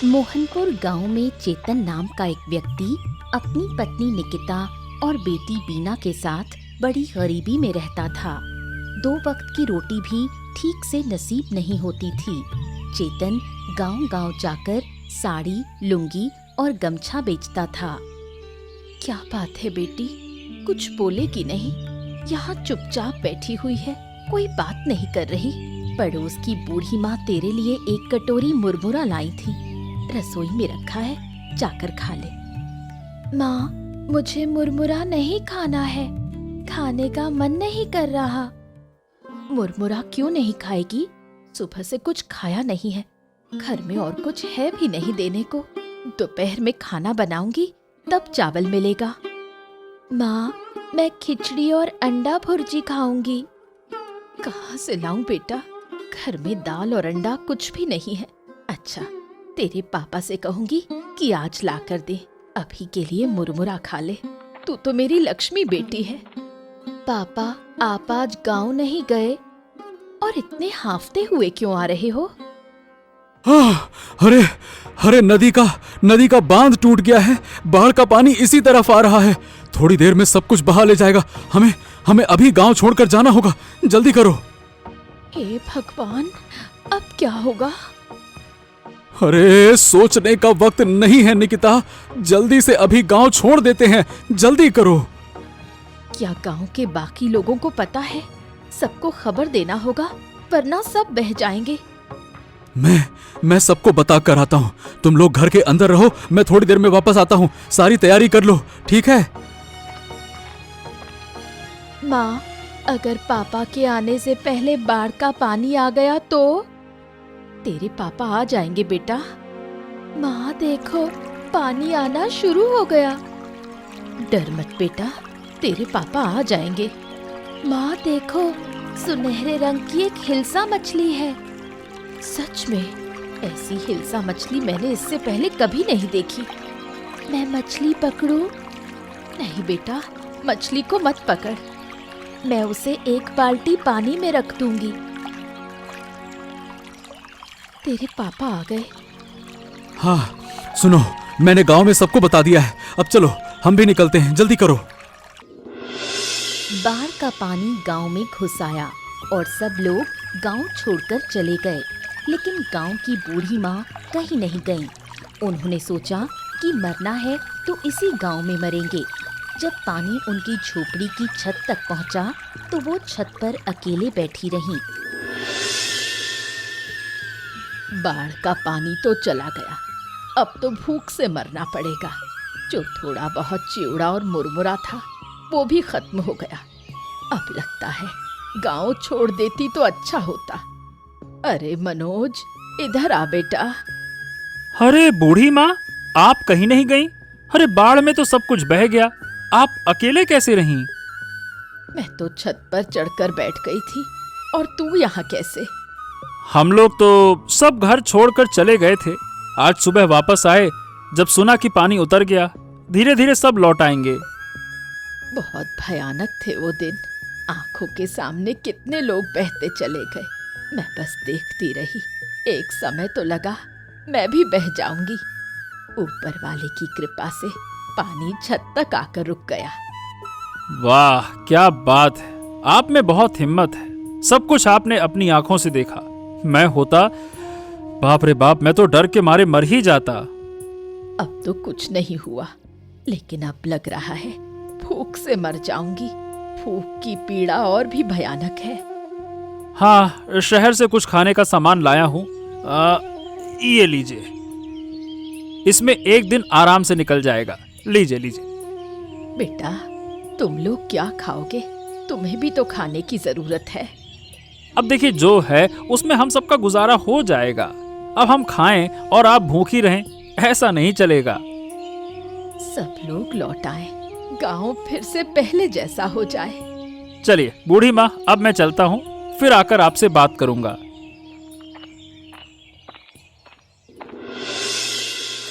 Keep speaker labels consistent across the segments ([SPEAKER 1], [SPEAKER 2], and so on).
[SPEAKER 1] मोहनपुर गांव में चेतन नाम का एक व्यक्ति अपनी पत्नी निकिता और बेटी बीना के साथ बड़ी गरीबी में रहता था। 2 वक्त की रोटी भी ठीक से नसीब नहीं होती थी। चेतन गांव-गांव जाकर साड़ी, लुंगी और गमछा बेचता था। क्या बात है बेटी, कुछ बोलेगी नहीं? यहाँ चुपचाप बैठी हुई है, कोई बात नहीं कर रही। पड़ोस की बूढ़ी माँ तेरे लिए एक कटोरी मुरमुरा लाई थी, रसोई में रखा है, जाकर खा ले। माँ, मुझे मुरमुरा नहीं खाना है, खाने का मन नहीं कर रहा। मुरमुरा क्यों नहीं खाएगी? सुबह से कुछ खाया नहीं है, घर में और कुछ है भी नहीं देने को। दोपहर में खाना बनाऊंगी तब चावल मिलेगा। माँ, मैं खिचड़ी और अंडा भुर्जी खाऊंगी। कहाँ से लाऊं बेटा, घर में दाल और अंडा कुछ भी नहीं है। अच्छा, तेरे पापा से कहूंगी कि आज ला कर दे, अभी के लिए मुरमुरा खा ले। तू तो मेरी लक्ष्मी बेटी है। पापा, आप आज गांव नहीं गए और इतने हांफते हुए क्यों आ रहे हो?
[SPEAKER 2] अरे नदी का बांध टूट गया है। बाढ़ का पानी इसी तरफ आ रहा है। थोड़ी देर में सब कुछ बहा ले जाएगा। हमें अभी गांव छोड़कर जाना होगा। जल्दी करो।
[SPEAKER 1] हे भगवान, अब क्या होगा?
[SPEAKER 2] अरे सोचने का वक्त नहीं है निकिता, जल्दी से अभी गांव छोड़ देते हैं। जल्दी करो।
[SPEAKER 1] क्या गांव के बाकी लोगों को पता है? सबको खबर देना होगा, वरना सब बह जाएंगे।
[SPEAKER 2] मैं सबको बता कर आता हूँ। तुम लोग घर के अंदर रहो, मैं थोड़ी देर में वापस आता हूँ। सारी तैयारी कर लो, ठीक है?
[SPEAKER 1] माँ, अगर पापा के आने से पहले बाढ़ का पानी आ गया तो? तेरे पापा आ जाएंगे बेटा। माँ देखो, पानी आना शुरू हो गया। डर मत बेटा, तेरे पापा आ जाएंगे। माँ देखो, सुनहरे रंग की एक हिल्सा मछली है। सच में, ऐसी हिल्सा मछली मैंने इससे पहले कभी नहीं देखी। मैं मछली पकड़ूं? नहीं बेटा, मछली को मत पकड़, मैं उसे एक बाल्टी पानी में रख दूंगी। तेरे पापा आ गए।
[SPEAKER 2] हाँ सुनो, मैंने गांव में सबको बता दिया है। अब चलो, हम भी निकलते हैं, जल्दी करो।
[SPEAKER 1] बाढ़ का पानी गांव में घुस आया और सब लोग गांव छोड़कर चले गए। लेकिन गांव की बूढ़ी माँ कहीं नहीं गईं। उन्होंने सोचा कि मरना है तो इसी गांव में मरेंगे। जब पानी उनकी झोपड़ी की छत तक पहुंचा तो वो छत पर अकेले बैठी रहीं। बाढ़ का पानी तो चला गया, अब तो भूख से मरना पड़ेगा। जो थोड़ा बहुत चिवड़ा और मुरमुरा था वो भी खत्म हो गया। अब लगता है गांव छोड़ देती तो अच्छा होता। अरे मनोज, इधर आ बेटा।
[SPEAKER 3] अरे बूढ़ी माँ, आप कहीं नहीं गईं? अरे बाढ़ में तो सब कुछ बह गया, आप अकेले कैसे रहीं?
[SPEAKER 1] मैं तो छत पर चढ़कर बैठ गई थी, और तू यहाँ कैसे?
[SPEAKER 3] हम लोग तो सब घर छोड़कर चले गए थे। आज सुबह वापस आए, जब सुना कि पानी उतर गया। धीरे धीरे सब लौट आएंगे।
[SPEAKER 1] बहुत भयानक थे वो दिन। आंखों के सामने कितने लोग बहते चले गए। मैं बस देखती रही। एक समय तो लगा मैं भी बह जाऊंगी। ऊपर वाले की कृपा से पानी छत तक आकर रुक गया।
[SPEAKER 3] वाह, क्या बात है! आप में बहुत हिम्मत है। सब कुछ आपने अपनी आंखों से देखा। मैं होता, बाप रे बाप, मैं तो डर के मारे मर ही जाता।
[SPEAKER 1] अब तो कुछ नहीं हुआ, लेकिन अब लग रहा है भूख से मर जाऊंगी। भूख की पीड़ा और भी भयानक है।
[SPEAKER 3] हाँ, शहर से कुछ खाने का सामान लाया हूँ। ये लीजिए, इसमें एक दिन आराम से निकल जाएगा। लीजिए लीजिए।
[SPEAKER 1] बेटा, तुम लोग क्या खाओगे? तुम्हें भी तो खाने की जरूरत है।
[SPEAKER 3] अब देखिए, जो है उसमें हम सबका गुजारा हो जाएगा। अब हम खाएं और आप भूखी रहें, ऐसा नहीं चलेगा।
[SPEAKER 1] सब लोग लौट आए, गांव फिर से पहले जैसा हो जाए।
[SPEAKER 3] चलिए बूढ़ी माँ, अब मैं चलता हूँ, फिर आकर आपसे बात करूंगा।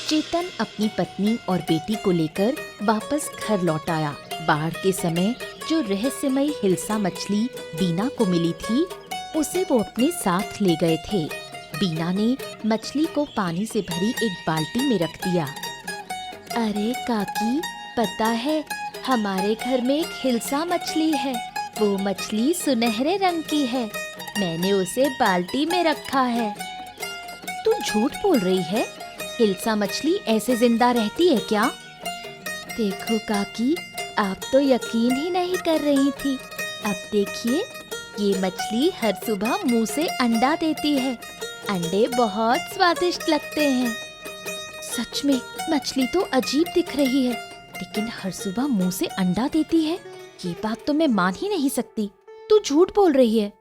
[SPEAKER 1] चेतन अपनी पत्नी और बेटी को लेकर वापस घर लौट आया। बाढ़ के समय जो रहस्यमयी हिल्सा मछली बीना को मिली थी, उसे वो अपने साथ ले गए थे। बीना ने मछली को पानी से भरी एक बाल्टी में रख दिया। अरे काकी, पता है हमारे घर में एक हिल्सा मछली है। वो मछली सुनहरे रंग की है। मैंने उसे बाल्टी में रखा है। तू झूठ बोल रही है? हिल्सा मछली ऐसे जिंदा रहती है क्या? देखो काकी, आप तो यकीन ही नहीं कर रही थी। अब देखिए, ये मछली हर सुबह मुंह से अंडा देती है। अंडे बहुत स्वादिष्ट लगते हैं। सच में मछली तो अजीब दिख रही है, लेकिन हर सुबह मुंह से अंडा देती है। ये बात तो मैं मान ही नहीं सकती। तू झूठ बोल रही है।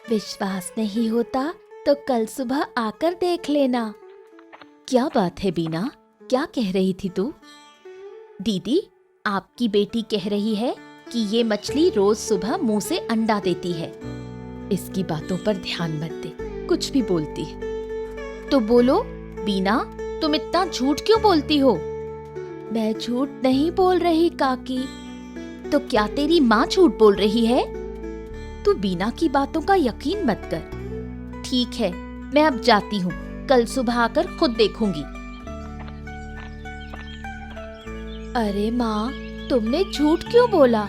[SPEAKER 1] विश्वास नहीं होता तो कल सुबह आकर देख लेना। क्या बात है बीना, क्या कह रही थी तू? दीदी, आपकी बेटी कह रही है कि ये मछली रोज सुबह मुंह से अंडा देती है। इसकी बातों पर ध्यान मत दे, कुछ भी बोलती है। तो बोलो बीना, तुम इतना झूठ क्यों बोलती हो? मैं झूठ नहीं बोल रही काकी। तो क्या तेरी माँ झूठ बोल रही है? तू बीना की बातों का यकीन मत कर। ठीक है, मैं अब जाती हूँ। कल सुबह आकर खुद देखूंगी। अरे माँ, तुमने झूठ क्यों बोला?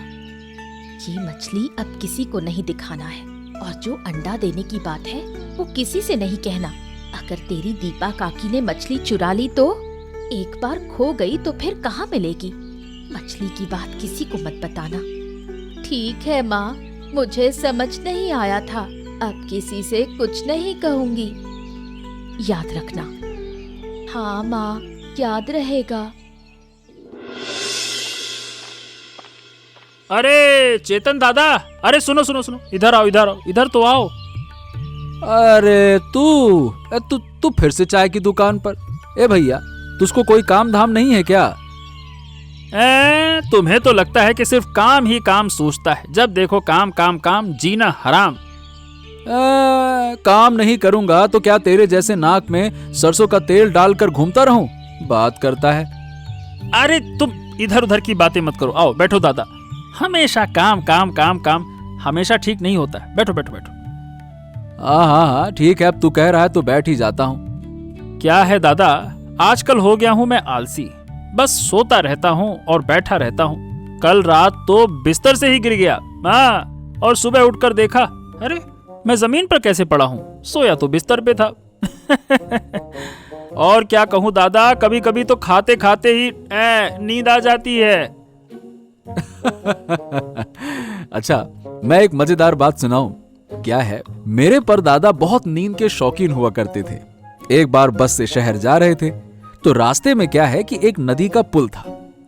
[SPEAKER 1] ये मछली अब किसी को नहीं दिखाना है, और जो अंडा देने की बात है वो किसी से नहीं कहना। अगर तेरी दीपा काकी ने मछली चुरा ली तो? एक बार खो गई तो फिर कहाँ मिलेगी? मछली की बात किसी को मत बताना। ठीक है माँ, मुझे समझ नहीं आया था। अब किसी से कुछ नहीं कहूंगी। याद रखना। हाँ माँ, याद रहेगा।
[SPEAKER 3] अरे चेतन दादा, अरे सुनो सुनो सुनो, इधर आओ, इधर आओ, इधर तो आओ।
[SPEAKER 2] अरे तू फिर से चाय की दुकान पर? ए भैया, तुझको कोई काम धाम नहीं है क्या?
[SPEAKER 3] तुम्हें तो लगता है कि सिर्फ काम ही काम सोचता है। जब देखो काम काम काम, जीना हराम।
[SPEAKER 2] काम नहीं करूंगा तो क्या तेरे जैसे नाक में सरसों का तेल डालकर घूमता रहूं? बात करता है।
[SPEAKER 3] अरे तुम इधर उधर की बातें मत करो। आओ बैठो दादा। हमेशा काम काम काम काम हमेशा ठीक नहीं होता है। बैठो बैठो बैठो।
[SPEAKER 2] हाँ, ठीक है, अब तू कह रहा है तो बैठ ही जाता हूँ।
[SPEAKER 3] क्या है दादा, आजकल हो गया हूँ मैं आलसी। बस सोता रहता हूँ और बैठा रहता हूँ। कल रात तो बिस्तर से ही गिर गया। हाँ, और सुबह उठकर देखा, अरे मैं जमीन पर कैसे पड़ा हूँ? सोया तो बिस्तर पे था। और क्या कहूँ दादा, कभी कभी तो खाते खाते ही नींद आ जाती है।
[SPEAKER 2] अच्छा, मैं एक मजेदार बात सुनाऊं? क्या है, मेरे परदादा बहुत नींद के शौकीन हुआ करते थे। एक बार बस से शहर जा रहे थे तो रास्ते में क्या है कि एक नदी का पुल था।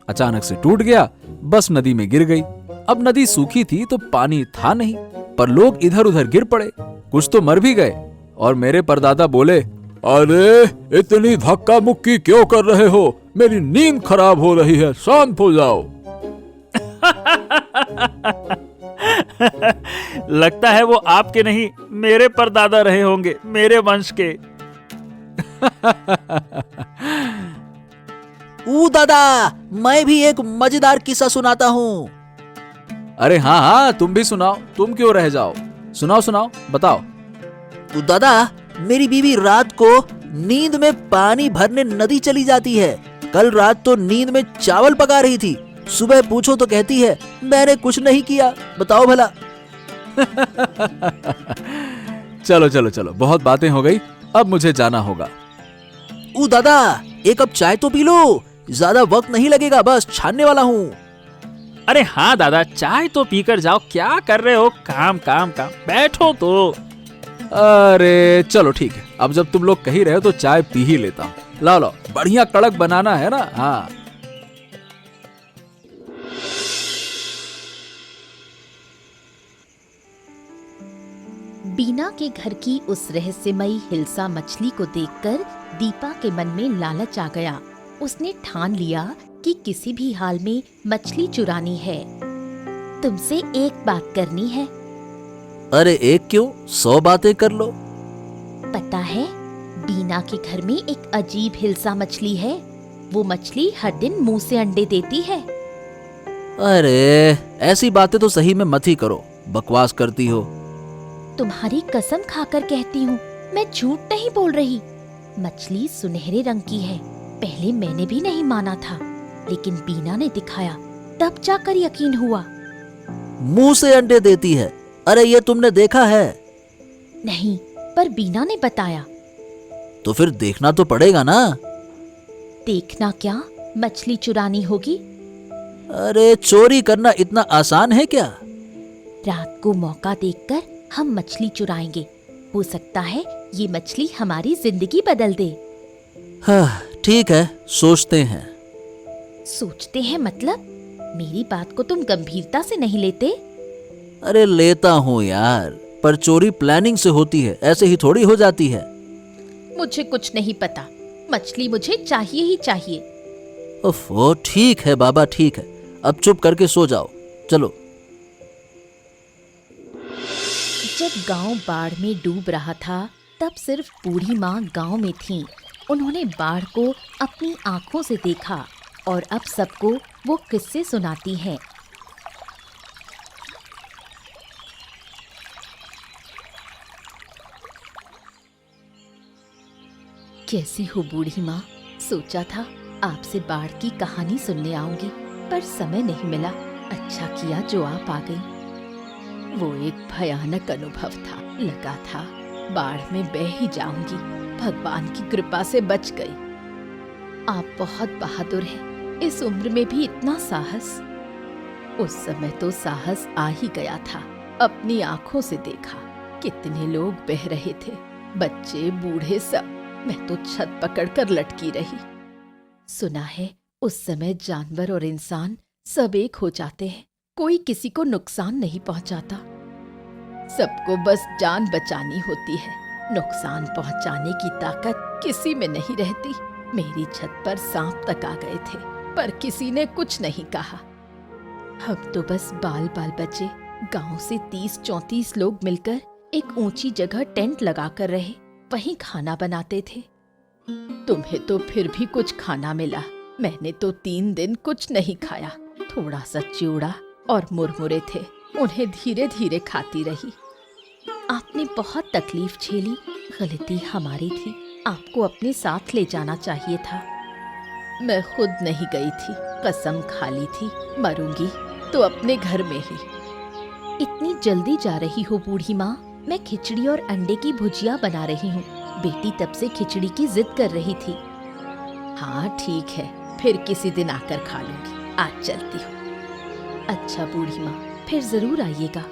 [SPEAKER 2] अचानक से टूट गया, बस नदी में गिर गई। अब नदी सूखी थी तो पानी था नहीं, पर लोग इधर उधर गिर पड़े, कुछ तो मर भी गए। और मेरे परदादा बोले, अरे इतनी धक्का मुक्की क्यों कर रहे हो? मेरी नींद खराब हो रही है, शांत हो जाओ।
[SPEAKER 3] लगता है वो आपके नहीं, मेरे परदादा रहे होंगे, मेरे वंश के।
[SPEAKER 4] दादा, मैं भी एक मजेदार किस्सा सुनाता हूँ।
[SPEAKER 2] अरे हाँ, तुम भी सुनाओ, तुम क्यों रह जाओ? सुनाओ सुनाओ, बताओ।
[SPEAKER 4] दादा, मेरी बीवी रात को नींद में पानी भरने नदी चली जाती है। कल रात तो नींद में चावल पका रही थी। सुबह पूछो तो कहती है मैंने कुछ नहीं किया। बताओ भला।
[SPEAKER 2] चलो चलो चलो, बहुत बातें हो गई, अब मुझे जाना होगा।
[SPEAKER 4] दादा, एक कप चाय तो पी लो, ज्यादा वक्त नहीं लगेगा, बस छानने वाला हूँ।
[SPEAKER 3] अरे हाँ दादा, चाय तो पीकर जाओ। क्या कर रहे हो? काम काम काम, बैठो तो।
[SPEAKER 2] अरे चलो ठीक है, अब जब तुम लोग कह रहे हो तो चाय पी ही लेता हूँ। लो लो, बढ़िया कड़क बनाना है ना। हाँ।
[SPEAKER 1] बीना के घर की उस रहस्यमयी हिल्सा मछली को देखकर दीपा के मन में लालच आ गया। उसने ठान लिया कि किसी भी हाल में मछली चुरानी है। तुमसे एक बात करनी है।
[SPEAKER 4] अरे एक क्यों, 100 बातें कर लो।
[SPEAKER 1] पता है, बीना के घर में एक अजीब हिल्सा मछली है। वो मछली हर दिन मुंह से अंडे देती है।
[SPEAKER 4] अरे ऐसी बातें तो सही में मत ही करो, बकवास करती हो।
[SPEAKER 1] तुम्हारी कसम खाकर कहती हूँ, मैं झूठ नहीं बोल रही। मछली सुनहरे रंग की है। पहले मैंने भी नहीं माना था, लेकिन बीना ने दिखाया, तब जाकर यकीन हुआ।
[SPEAKER 4] मुंह से अंडे देती है। अरे ये तुमने देखा है?
[SPEAKER 1] नहीं, पर बीना ने बताया।
[SPEAKER 4] तो फिर देखना तो पड़ेगा ना।
[SPEAKER 1] देखना क्या, मछली चुरानी होगी।
[SPEAKER 4] अरे चोरी करना इतना आसान है क्या?
[SPEAKER 1] रात को मौका देखकर हम मछली चुराएंगे। हो सकता है ये मछली हमारी जिंदगी बदल दे।
[SPEAKER 4] हाँ ठीक है, सोचते हैं।
[SPEAKER 1] सोचते हैं मतलब? मेरी बात को तुम गंभीरता से नहीं लेते?
[SPEAKER 4] अरे लेता हूँ यार, पर चोरी प्लानिंग से होती है, ऐसे ही थोड़ी हो जाती है।
[SPEAKER 1] मुझे कुछ नहीं पता। मछली मुझे चाहिए ही चाहिए।
[SPEAKER 4] ओफो, ठीक है बाबा, ठीक है। अब चुप करके सो जाओ। चलो।
[SPEAKER 1] जब गांव बाढ़ में डूब रहा था, तब सिर्फ बूढ़ी माँ गांव में थीं। उन्होंने बाढ़ को अपनी आंखों से देखा और अब सबको वो किस्से सुनाती हैं। कैसी हो बूढ़ी माँ? सोचा था आपसे बाढ़ की कहानी सुनने आऊंगी, पर समय नहीं मिला। अच्छा किया जो आप आ गई। वो एक भयानक अनुभव था। लगा था बाढ़ में बह ही जाऊंगी, भगवान की कृपा से बच गई। आप बहुत बहादुर हैं। इस उम्र में भी इतना साहस। उस समय तो साहस आ ही गया था। अपनी आंखों से देखा कितने लोग बह रहे थे, बच्चे बूढ़े सब। मैं तो छत पकड़कर लटकी रही। सुना है उस समय जानवर और इंसान सब एक हो जाते हैं, कोई किसी को नुकसान नहीं पहुंचाता। सबको बस जान बचानी होती है, नुकसान पहुंचाने की ताकत किसी में नहीं रहती। मेरी छत पर सांप तक आ गए थे, पर किसी ने कुछ नहीं कहा। हम तो बस बाल बाल बचे। गांव से 30-34 लोग मिलकर एक ऊंची जगह टेंट लगाकर रहे, वहीं खाना बनाते थे। तुम्हें तो फिर भी कुछ खाना मिला, मैंने तो 3 दिन कुछ नहीं खाया। थोड़ा सा चिवड़ा और मुरमुरे थे, उन्हें धीरे धीरे खाती रही। आपने बहुत तकलीफ झेली, गलती हमारी थी। आपको अपने साथ ले जाना चाहिए था। मैं खुद नहीं गई थी, कसम खा ली थी, मरूंगी तो अपने घर में ही। इतनी जल्दी जा रही हो बूढ़ी माँ? मैं खिचड़ी और अंडे की भुजिया बना रही हूँ। बेटी तब से खिचड़ी की जिद कर रही थी। हाँ ठीक है, फिर किसी दिन आकर खा लूंगी। आज चलती हूँ। अच्छा बूढ़ी माँ, फिर जरूर आइएगा।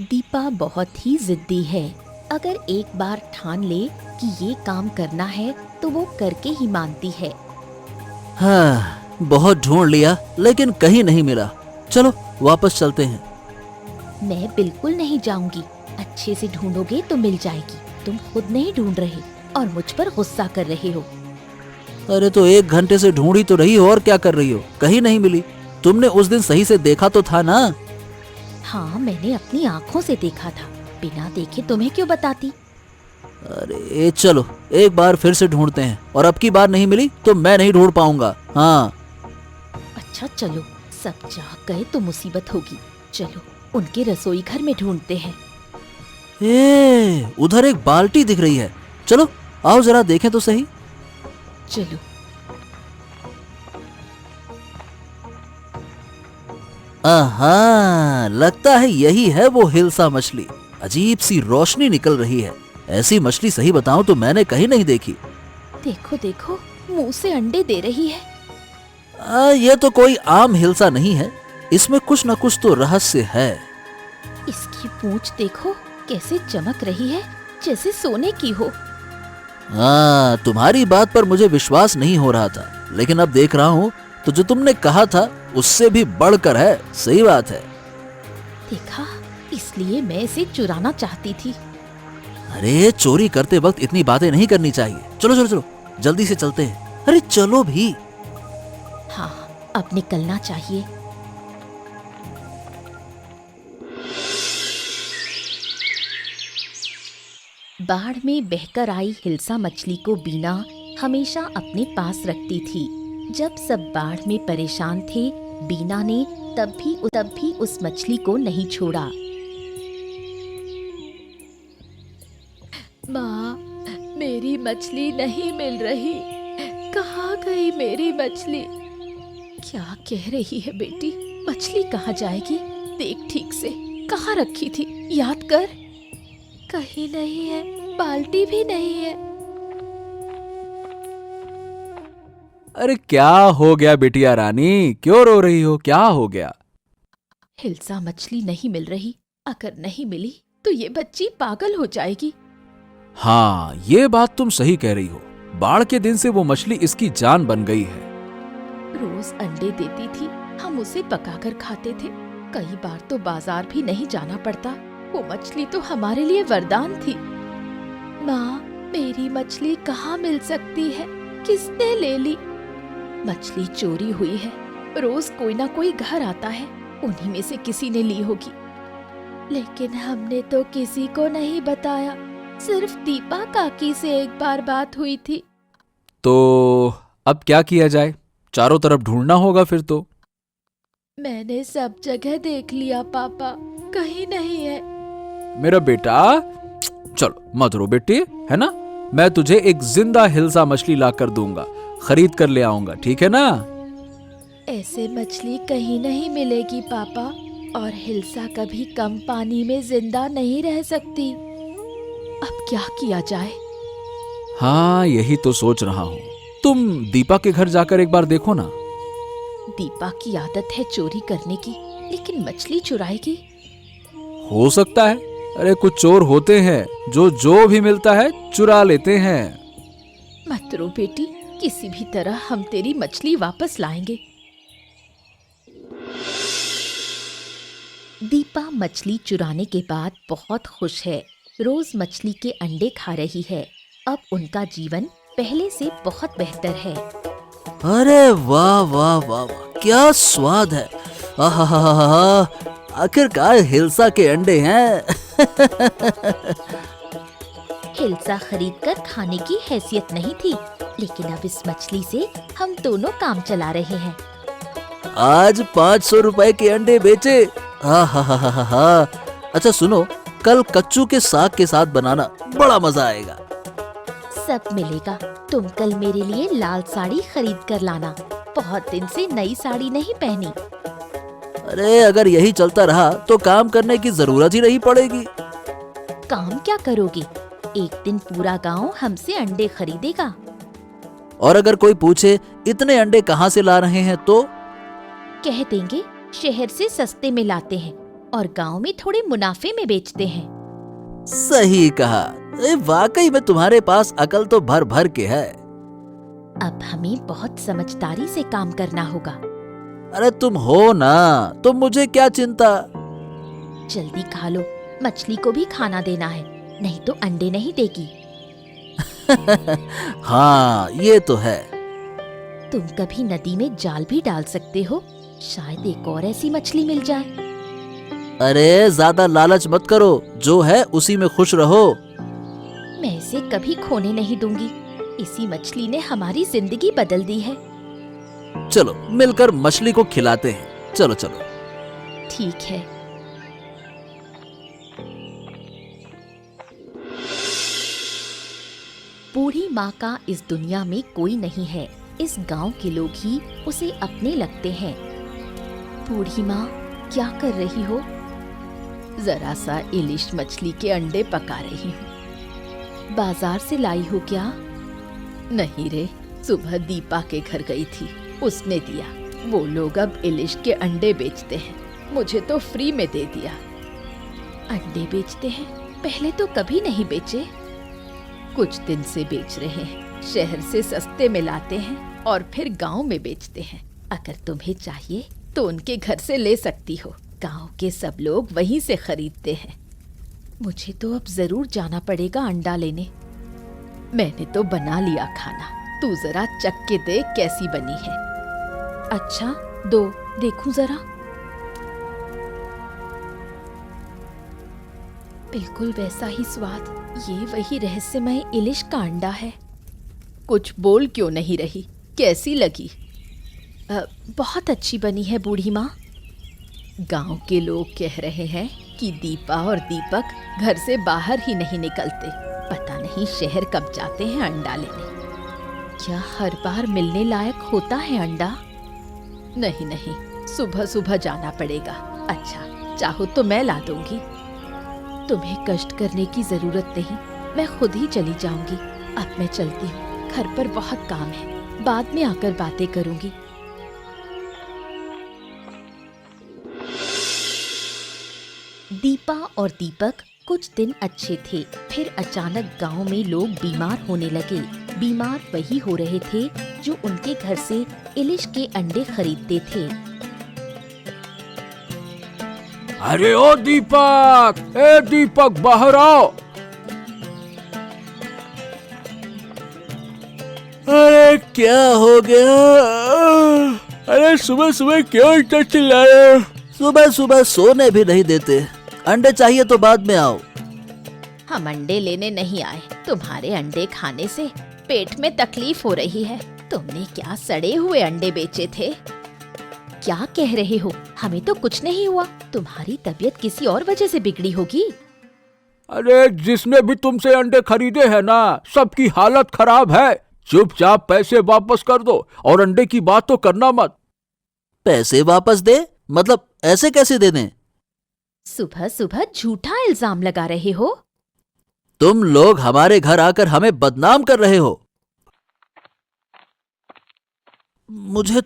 [SPEAKER 1] दीपा बहुत ही जिद्दी है। अगर एक बार ठान ले कि ये काम करना है तो वो करके ही मानती है।
[SPEAKER 4] हाँ, बहुत ढूंढ लिया लेकिन कहीं नहीं मिला। चलो वापस चलते हैं।
[SPEAKER 1] मैं बिल्कुल नहीं जाऊंगी। अच्छे से ढूंढोगे तो मिल जाएगी। तुम खुद नहीं ढूंढ रहे और मुझ पर गुस्सा कर रहे हो।
[SPEAKER 4] अरे तो 1 घंटे से ढूंढी तो रही हो, और क्या कर रही हो? कहीं नहीं मिली। तुमने उस दिन सही से देखा तो था ना?
[SPEAKER 1] हाँ, मैंने अपनी आँखों से देखा था। बिना देखे तुम्हें क्यों बताती?
[SPEAKER 4] अरे चलो एक बार फिर से ढूंढते हैं, और अब की बार नहीं मिली तो मैं नहीं ढूंढ पाऊंगा। हाँ
[SPEAKER 1] अच्छा चलो, सब जाग गए तो मुसीबत होगी। चलो उनके रसोई घर में ढूंढते हैं।
[SPEAKER 4] उधर एक बाल्टी दिख रही है। चलो आओ जरा देखें तो सही।
[SPEAKER 1] चलो।
[SPEAKER 4] आहा, लगता है यही है वो हिल्सा मछली। अजीब सी रोशनी निकल रही है। ऐसी मछली सही बताऊं तो मैंने कहीं नहीं देखी।
[SPEAKER 1] देखो देखो, मुंह से अंडे दे रही है।
[SPEAKER 4] ये तो कोई आम हिल्सा नहीं है, इसमें कुछ न कुछ तो रहस्य है।
[SPEAKER 1] इसकी पूंछ देखो कैसे चमक रही है, जैसे सोने की हो।
[SPEAKER 4] तुम्हारी बात पर मुझे विश्वास नहीं हो रहा था, लेकिन अब देख रहा हूँ तो जो तुमने कहा था उससे भी बढ़कर है। सही बात है।
[SPEAKER 1] देखा, इसलिए मैं इसे चुराना चाहती थी।
[SPEAKER 4] अरे चोरी करते वक्त इतनी बातें नहीं करनी चाहिए। चलो चलो चलो, जल्दी से चलते हैं। अरे चलो भी।
[SPEAKER 1] हाँ, अब निकलना चाहिए। बाढ़ में बहकर आई हिल्सा मछली को बीना हमेशा अपने पास रखती थी। जब सब बाढ़ में परेशान थे, बीना ने तब भी उस मछली को नहीं छोड़ा। माँ, मेरी मछली नहीं मिल रही। कहाँ गई मेरी मछली? क्या कह रही है बेटी? मछली कहाँ जाएगी? देख ठीक से, कहाँ रखी थी? याद कर। कहीं नहीं है, बाल्टी भी नहीं है।
[SPEAKER 2] अरे क्या हो गया बिटिया रानी, क्यों रो रही हो? क्या हो गया?
[SPEAKER 1] हिल्सा, मछली नहीं मिल रही। अगर नहीं मिली तो ये बच्ची पागल हो जाएगी।
[SPEAKER 2] हाँ, ये बात तुम सही कह रही हो। बाढ़ के दिन से वो मछली इसकी जान बन गई है।
[SPEAKER 1] रोज अंडे देती थी, हम उसे पकाकर खाते थे। कई बार तो बाजार भी नहीं जाना पड़ता। वो मछली तो हमारे लिए वरदान थी। माँ, मेरी मछली कहाँ मिल सकती है? किसने ले ली? मछली चोरी हुई है। रोज कोई ना कोई घर आता है, उन्हीं में से किसी ने ली होगी। लेकिन हमने तो किसी को नहीं बताया। सिर्फ दीपा काकी से एक बार बात हुई थी।
[SPEAKER 2] तो अब क्या किया जाए? चारों तरफ ढूंढना होगा फिर तो।
[SPEAKER 1] मैंने सब जगह देख लिया पापा, कहीं नहीं है।
[SPEAKER 2] मेरा बेटा, चलो मत रो बेटी, है ना? मैं तुझे एक जिंदा हिल्सा मछली ला कर दूंगा, खरीद कर ले आऊंगा, ठीक है ना?
[SPEAKER 1] ऐसे मछली कहीं नहीं मिलेगी पापा, और हिल्सा कभी कम पानी में जिंदा नहीं रह सकती। अब क्या किया जाए?
[SPEAKER 2] हाँ, यही तो सोच रहा हूँ। तुम दीपा के घर जाकर एक बार देखो ना।
[SPEAKER 1] दीपा की आदत है चोरी करने की, लेकिन मछली चुराएगी?
[SPEAKER 2] हो सकता है। अरे कुछ चोर होते हैं जो भी मिलता है चुरा लेते हैं।
[SPEAKER 1] मत रो बेटी, किसी भी तरह हम तेरी मछली वापस लाएंगे। दीपा मछली चुराने के बाद बहुत खुश है। रोज मछली के अंडे खा रही है। अब उनका जीवन पहले से बहुत बेहतर है।
[SPEAKER 4] अरे वाह वाह वाह वाह, क्या स्वाद है। आहा, आखिरकार हिल्सा के अंडे हैं।
[SPEAKER 1] हिल्सा खरीदकर खाने की हैसियत नहीं थी, लेकिन अब इस मछली से हम दोनों काम चला रहे हैं।
[SPEAKER 4] आज 500 रुपए के अंडे बेचे। आहा, अच्छा सुनो, कल कच्चू के साग के साथ बनाना, बड़ा मजा आएगा।
[SPEAKER 1] सब मिलेगा। तुम कल मेरे लिए लाल साड़ी खरीद कर लाना। बहुत दिन से नई साड़ी नहीं पहनी।
[SPEAKER 4] अरे अगर यही चलता रहा तो काम करने की जरूरत ही नहीं पड़ेगी।
[SPEAKER 1] काम क्या करोगे? एक दिन पूरा गांव हमसे अंडे खरीदेगा।
[SPEAKER 4] और अगर कोई पूछे इतने अंडे कहाँ से ला रहे हैं तो
[SPEAKER 1] कह देंगे शहर से सस्ते में लाते हैं और गांव में थोड़े मुनाफे में बेचते हैं।
[SPEAKER 4] सही कहा। वाकई में तुम्हारे पास अकल तो भर भर के है।
[SPEAKER 1] अब हमें बहुत समझदारी से काम करना होगा।
[SPEAKER 4] अरे तुम हो ना, तो मुझे क्या चिंता।
[SPEAKER 1] जल्दी खा लो, मछली को भी खाना देना है, नहीं तो अंडे नहीं देगी।
[SPEAKER 4] हाँ ये तो है।
[SPEAKER 1] तुम कभी नदी में जाल भी डाल सकते हो, शायद एक और ऐसी मछली मिल जाए।
[SPEAKER 4] अरे ज्यादा लालच मत करो, जो है उसी में खुश रहो।
[SPEAKER 1] मैं इसे कभी खोने नहीं दूंगी। इसी मछली ने हमारी जिंदगी बदल दी है।
[SPEAKER 4] चलो मिलकर मछली को खिलाते हैं। चलो चलो।
[SPEAKER 1] ठीक है। बूढ़ी माँ का इस दुनिया में कोई नहीं है। इस गांव के लोग ही उसे अपने लगते हैं। बूढ़ी माँ, क्या कर रही हो? जरा सा इलिश मछली के अंडे पका रही हूँ। बाजार से लाई हो क्या? नहीं रे, सुबह दीपा के घर गई थी, उसने दिया। वो लोग अब इलिश के अंडे बेचते हैं, मुझे तो फ्री में दे दिया। अंडे बेचते हैं? पहले तो कभी नहीं बेचे। कुछ दिन से बेच रहे हैं। शहर से सस्ते में लाते हैं और फिर गांव में बेचते हैं। अगर तुम्हें चाहिए तो उनके घर से ले सकती हो। गांव के सब लोग वहीं से खरीदते हैं। मुझे तो अब जरूर जाना पड़ेगा अंडा लेने। मैंने तो बना लिया खाना, तू जरा चख के देख कैसी बनी है। अच्छा, दो देखूं जरा। बिल्कुल वैसा ही स्वाद। ये वही रहस्यमय इलिश का अंडा है। कुछ बोल क्यों नहीं रही? कैसी लगी? बहुत अच्छी बनी है बूढ़ी माँ। गांव के लोग कह रहे हैं कि दीपा और दीपक घर से बाहर ही नहीं निकलते। पता नहीं शहर कब जाते हैं अंडा लेने। क्या हर बार मिलने लायक होता है अंडा? नहीं नहीं, सुबह सुबह जाना पड़ेगा। अच्छा, चाहो तो मैं ला दूंगी। तुम्हें कष्ट करने की जरूरत नहीं, मैं खुद ही चली जाऊंगी। अब मैं चलती हूँ, घर पर बहुत काम है, बाद में आकर बातें करूंगी। दीपा और दीपक कुछ दिन अच्छे थे, फिर अचानक गांव में लोग बीमार होने लगे। बीमार वही हो रहे थे जो उनके घर से इलिश के अंडे खरीदते थे।
[SPEAKER 2] अरे ओ दीपक, ए दीपक बाहर आओ।
[SPEAKER 4] अरे क्या हो गया?
[SPEAKER 2] अरे सुबह सुबह क्यों इतना चिल्ला रहे हो?
[SPEAKER 4] सुबह सुबह सोने भी नहीं देते। अंडे चाहिए तो बाद में आओ।
[SPEAKER 1] हम अंडे लेने नहीं आए, तुम्हारे अंडे खाने से पेट में तकलीफ हो रही है। तुमने क्या सड़े हुए अंडे बेचे थे? क्या कह रहे हो? हमें तो कुछ नहीं हुआ, तुम्हारी तबीयत किसी और वजह से बिगड़ी होगी।
[SPEAKER 2] अरे जिसने भी तुमसे अंडे खरीदे हैं ना, सबकी हालत खराब है। चुपचाप पैसे वापस कर दो और अंडे की बात तो करना मत।
[SPEAKER 4] पैसे वापस दे? मतलब ऐसे कैसे दे दें?
[SPEAKER 1] सुबह सुबह झूठा इल्जाम लगा रहे हो।
[SPEAKER 4] तुम लोग हमारे घर आकर हमें बदनाम कर रहे हो। मुझे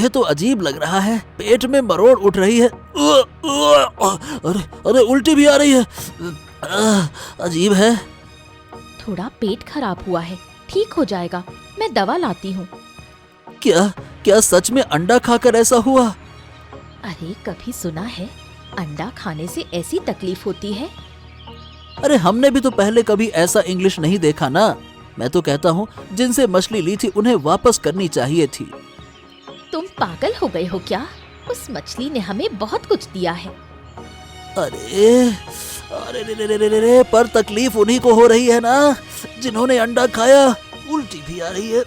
[SPEAKER 4] तो अजीब लग रहा है। पेट में मरोड़ उठ रही है। अरे अरे उल्टी भी आ रही है। अजीब है।
[SPEAKER 1] थोड़ा पेट खराब हुआ है, ठीक हो जाएगा। मैं दवा लाती हूँ।
[SPEAKER 4] क्या सच में अंडा खाकर ऐसा हुआ?
[SPEAKER 1] अरे कभी सुना है अंडा खाने से ऐसी तकलीफ होती है?
[SPEAKER 4] अरे हमने भी तो पहले कभी ऐसा इंग्लिश नहीं देखा ना। मैं तो कहता हूँ जिनसे मछली ली थी उन्हें वापस करनी चाहिए थी।
[SPEAKER 1] तुम पागल हो गए हो क्या? उस मछली ने हमें बहुत कुछ दिया है।
[SPEAKER 4] अरे अरे रे रे रे रे रे, पर तकलीफ उन्हीं को हो रही है ना जिन्होंने अंडा खाया। उल्टी भी आ रही है।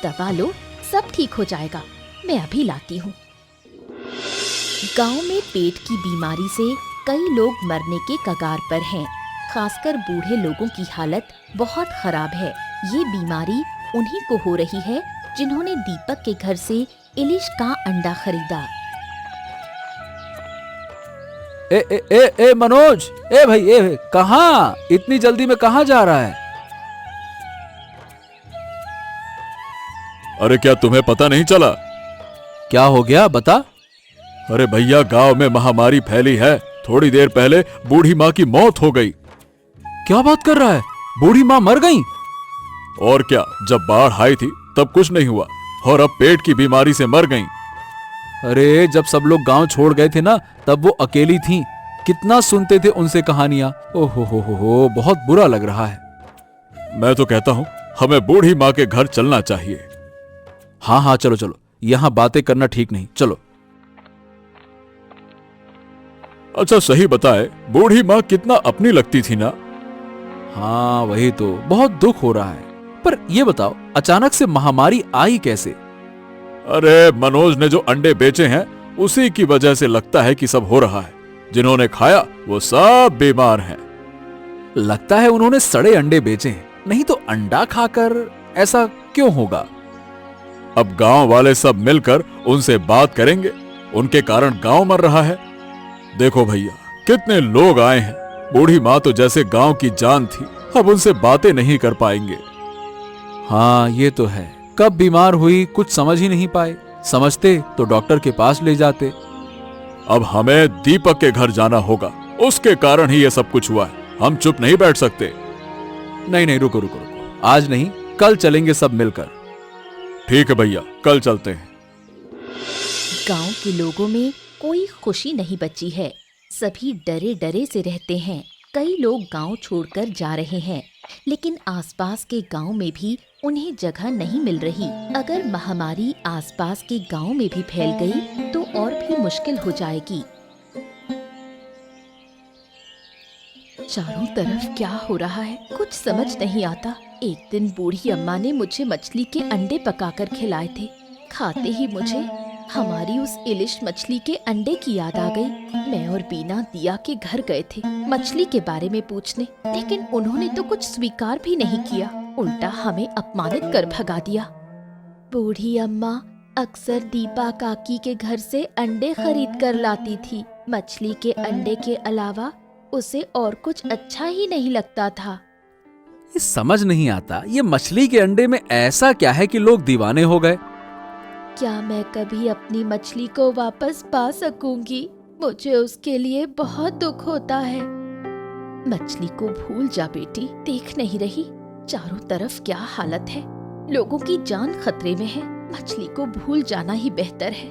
[SPEAKER 1] दवा लो, सब ठीक हो जाएगा। मैं अभी लाती हूँ। गांव में पेट की बीमारी से कई लोग मरने के कगार पर हैं। खासकर बूढ़े लोगों की हालत बहुत खराब है। ये बीमारी उन्हीं को हो रही है जिन्होंने दीपक के घर से इलिश का अंडा खरीदा।
[SPEAKER 2] ए मनोज, ए भाई, कहाँ? इतनी जल्दी में कहाँ जा रहा है?
[SPEAKER 5] अरे क्या तुम्हें पता नहीं चला?
[SPEAKER 2] क्या हो गया, बता।
[SPEAKER 5] अरे भैया, गांव में महामारी फैली है। थोड़ी देर पहले बूढ़ी माँ की मौत हो गई।
[SPEAKER 2] क्या बात कर रहा है? बूढ़ी माँ मर गई?
[SPEAKER 5] और क्या, जब बाढ़ आई थी तब कुछ नहीं हुआ और अब पेट की बीमारी से मर गईं।
[SPEAKER 2] अरे जब सब लोग गांव छोड़ गए थे ना, तब वो अकेली थीं। कितना सुनते थे उनसे कहानियां। ओहो हो, बहुत बुरा लग रहा है।
[SPEAKER 5] मैं तो कहता हूँ हमें बूढ़ी माँ के घर चलना चाहिए।
[SPEAKER 2] हाँ, चलो। यहाँ बातें करना ठीक नहीं, चलो।
[SPEAKER 5] अच्छा सही बताए, बूढ़ी माँ कितना अपनी लगती थी ना।
[SPEAKER 2] हाँ वही तो, बहुत दुख हो रहा है। पर ये बताओ, अचानक से महामारी आई कैसे?
[SPEAKER 5] अरे मनोज ने जो अंडे बेचे हैं उसी की वजह से लगता है कि सब हो रहा है। जिन्होंने खाया वो सब बीमार हैं।
[SPEAKER 2] लगता है उन्होंने सड़े अंडे बेचे हैं, नहीं तो अंडा खाकर ऐसा क्यों होगा?
[SPEAKER 5] अब गांव वाले सब मिलकर उनसे बात करेंगे। उनके कारण गांव मर रहा है। देखो भैया, कितने लोग आए हैं। बूढ़ी माँ तो जैसे गांव की जान थी, अब उनसे बातें नहीं कर पाएंगे।
[SPEAKER 2] हाँ ये तो है। कब बीमार हुई कुछ समझ ही नहीं पाए। समझते तो डॉक्टर के पास ले जाते।
[SPEAKER 5] अब हमें दीपक के घर जाना होगा। उसके कारण ही ये सब कुछ हुआ है। हम चुप नहीं बैठ सकते।
[SPEAKER 2] नहीं, रुको। आज नहीं, कल चलेंगे सब मिलकर।
[SPEAKER 5] ठीक है भैया, कल चलते हैं।
[SPEAKER 1] गांव के लोगों में कोई खुशी नहीं बची है। सभी डरे डरे से रहते हैं। कई लोग गांव छोड़कर जा रहे हैं, लेकिन आसपास के गांव में भी उन्हें जगह नहीं मिल रही। अगर महामारी आसपास के गांव में भी फैल गई तो और भी मुश्किल हो जाएगी। चारों तरफ क्या हो रहा है कुछ समझ नहीं आता। एक दिन बूढ़ी अम्मा ने मुझे मछली के अंडे पकाकर खिलाए थे। खाते ही मुझे हमारी उस इलिश मछली के अंडे की याद आ गई। मैं और बीना दिया के घर गए थे मछली के बारे में पूछने, लेकिन उन्होंने तो कुछ स्वीकार भी नहीं किया, उल्टा हमें अपमानित कर भगा दिया। बूढ़ी अम्मा अक्सर दीपा काकी के घर से अंडे खरीद कर लाती थी। मछली के अंडे के अलावा उसे और कुछ अच्छा ही नहीं लगता था।
[SPEAKER 2] ये समझ नहीं आता, ये मछली के अंडे में ऐसा क्या है कि लोग दीवाने हो गए।
[SPEAKER 1] क्या मैं कभी अपनी मछली को वापस पा सकूंगी? मुझे उसके लिए बहुत दुख होता है। मछली को भूल जा बेटी, देख नहीं रही चारों तरफ क्या हालत है, लोगों की जान खतरे में है। मछली को भूल जाना ही बेहतर है,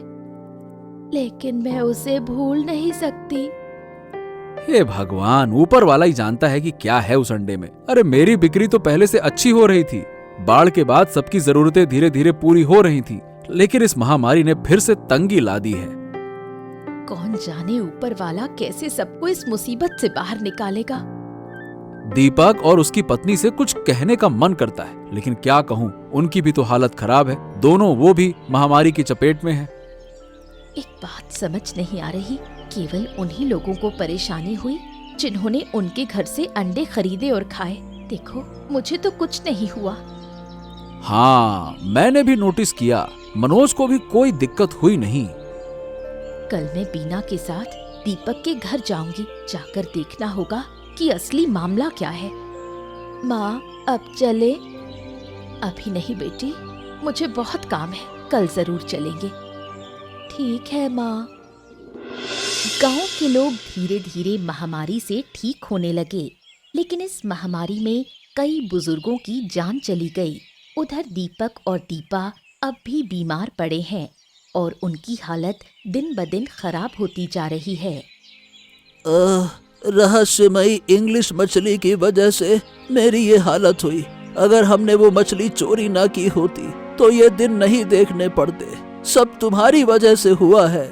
[SPEAKER 1] लेकिन मैं उसे भूल नहीं सकती।
[SPEAKER 2] हे भगवान, ऊपर वाला ही जानता है कि क्या है उस अंडे में। अरे मेरी बिक्री तो पहले से अच्छी हो रही थी, बाढ़ के बाद सबकी जरूरतें धीरे धीरे पूरी हो रही थी, लेकिन इस महामारी ने फिर से तंगी ला दी है।
[SPEAKER 1] कौन जाने ऊपर वाला कैसे सबको इस मुसीबत से बाहर निकालेगा।
[SPEAKER 2] दीपक और उसकी पत्नी से कुछ कहने का मन करता है, लेकिन क्या कहूँ, उनकी भी तो हालत खराब है। दोनों वो भी महामारी की चपेट में है।
[SPEAKER 1] एक बात समझ नहीं आ रही, केवल उन्हीं लोगों को परेशानी हुई जिन्होंने उनके घर से अंडे खरीदे और खाए। देखो मुझे तो कुछ नहीं हुआ।
[SPEAKER 2] हाँ, मैंने भी नोटिस किया, मनोज को भी कोई दिक्कत हुई नहीं।
[SPEAKER 1] कल मैं बीना के साथ दीपक के घर जाऊंगी, जाकर देखना होगा कि असली मामला क्या है। माँ अब चले? अभी नहीं बेटी, मुझे बहुत काम है, कल जरूर चलेंगे। ठीक है माँ। गांव के लोग धीरे धीरे महामारी से ठीक होने लगे, लेकिन इस महामारी में कई बुजुर्गों की जान चली गई। उधर दीपक और दीपा अब भी बीमार पड़े हैं और उनकी हालत दिन ब दिन खराब होती जा रही है।
[SPEAKER 4] रहस्यमयी इंग्लिश मछली की वजह से मेरी ये हालत हुई। अगर हमने वो मछली चोरी ना की होती तो ये दिन नहीं देखने पड़ते। सब तुम्हारी वजह से हुआ है।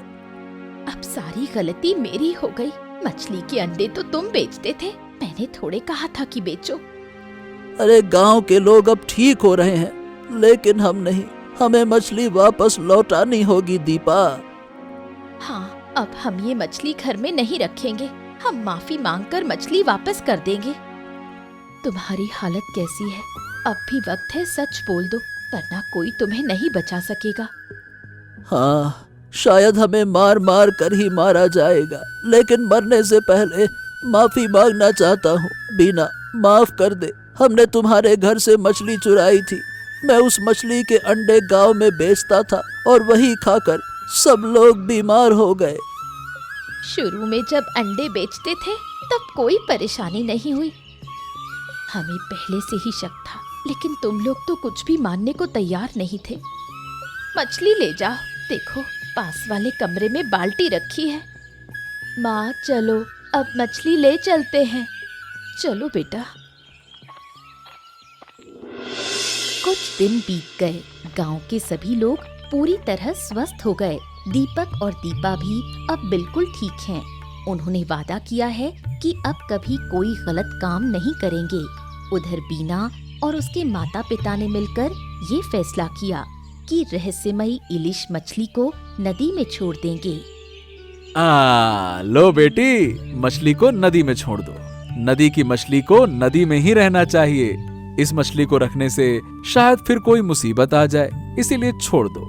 [SPEAKER 1] अब सारी गलती मेरी हो गई। मछली के अंडे तो तुम बेचते थे, मैंने थोड़े कहा था कि बेचो।
[SPEAKER 4] अरे गांव के लोग अब ठीक हो रहे हैं, लेकिन हम नहीं। हमें मछली वापस लौटानी होगी दीपा।
[SPEAKER 1] हाँ, अब हम ये मछली घर में नहीं रखेंगे, हम माफी मांगकर मछली वापस कर देंगे। तुम्हारी हालत कैसी है? अब भी वक्त है, सच बोल दो, वरना कोई तुम्हें नहीं बचा सकेगा।
[SPEAKER 4] हाँ, शायद हमें मार मार कर ही मारा जाएगा, लेकिन मरने से पहले माफी मांगना चाहता हूँ। बीना, माफ कर दे, हमने तुम्हारे घर से मछली चुराई थी। मैं उस मछली के अंडे गांव में बेचता था और वही खाकर सब लोग बीमार हो गए।
[SPEAKER 1] शुरू में जब अंडे बेचते थे तब कोई परेशानी नहीं हुई, हमें पहले से ही शक था, लेकिन तुम लोग तो कुछ भी मानने को तैयार नहीं थे। मछली ले जाओ, देखो पास वाले कमरे में बाल्टी रखी है। माँ चलो, अब मछली ले चलते हैं। चलो बेटा। कुछ दिन बीत गए, गांव के सभी लोग पूरी तरह स्वस्थ हो गए। दीपक और दीपा भी अब बिल्कुल ठीक हैं। उन्होंने वादा किया है कि अब कभी कोई गलत काम नहीं करेंगे। उधर बीना और उसके माता पिता ने मिलकर ये फैसला किया कि रहस्यमयी इलिश मछली को नदी में छोड़ देंगे।
[SPEAKER 2] लो बेटी, मछली को नदी में छोड़ दो। नदी की मछली को नदी में ही रहना चाहिए। इस मछली को रखने से शायद फिर कोई मुसीबत आ जाए, इसीलिए छोड़ दो।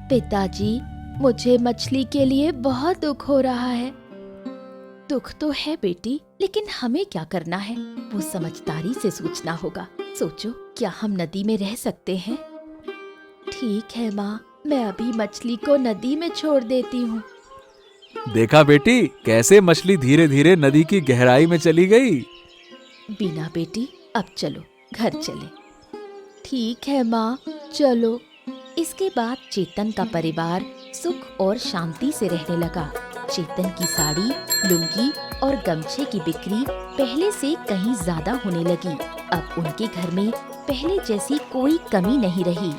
[SPEAKER 1] पिताजी, मुझे मछली के लिए बहुत दुख हो रहा है। दुख तो है बेटी, लेकिन हमें क्या करना है, वो समझदारी से सोचना होगा। सोचो, क्या हम नदी में रह सकते हैं? ठीक है माँ, मैं अभी मछली को नदी में छोड़ देती हूँ।
[SPEAKER 2] देखा बेटी, कैसे मछली धीरे धीरे नदी की गहराई में चली गई।
[SPEAKER 1] बीना बेटी, अब चलो घर चले। ठीक है माँ, चलो। इसके बाद चेतन का परिवार सुख और शांति से रहने लगा। चेतन की साड़ी, लुंगी और गमछे की बिक्री पहले से कहीं ज्यादा होने लगी। अब उनके घर में पहले जैसी कोई कमी नहीं रही।